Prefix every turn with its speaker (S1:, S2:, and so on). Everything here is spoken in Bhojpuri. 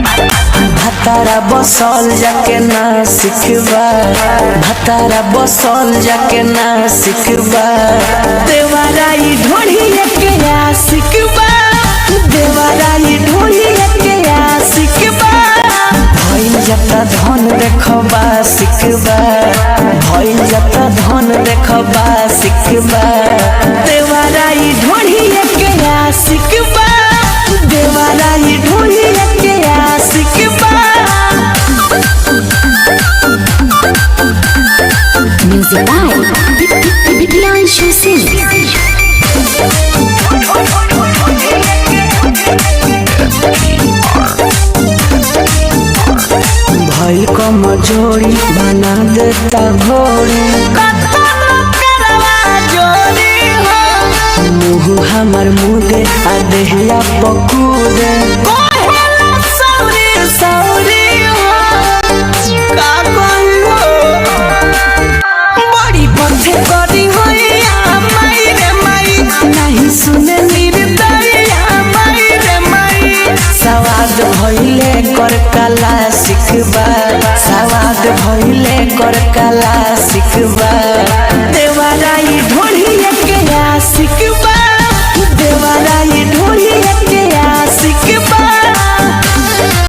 S1: भतारा बसल जाके ना सिखबा, भतारा बसल जाके ना सिखबा, देवाराई ढोढ़िए के आ सिखबा, देवाराई ढोढ़िए के आ सिखबा, भइल जता धन देखबा सिखबा, भइल जता धन देखबा सिखबा, देवाराई ढोढ़िए के आ सिखबा, देवाराई ढोढ़िए के आ सिखबा।
S2: Music by Priyanshu Singh.
S1: भाई को मजोरी बना देता घोड़ी, मुँह हमार मुदे आ देहिया पकूदे, बड़ी पथे करी होइया माई रे माई, नहीं सुने निर्दया माई रे माई, सवाद भइले कर कला सिखबा, सवाद भइले कर कला सिखबा, देवाराई ढोढ़िए के आ सिखबा।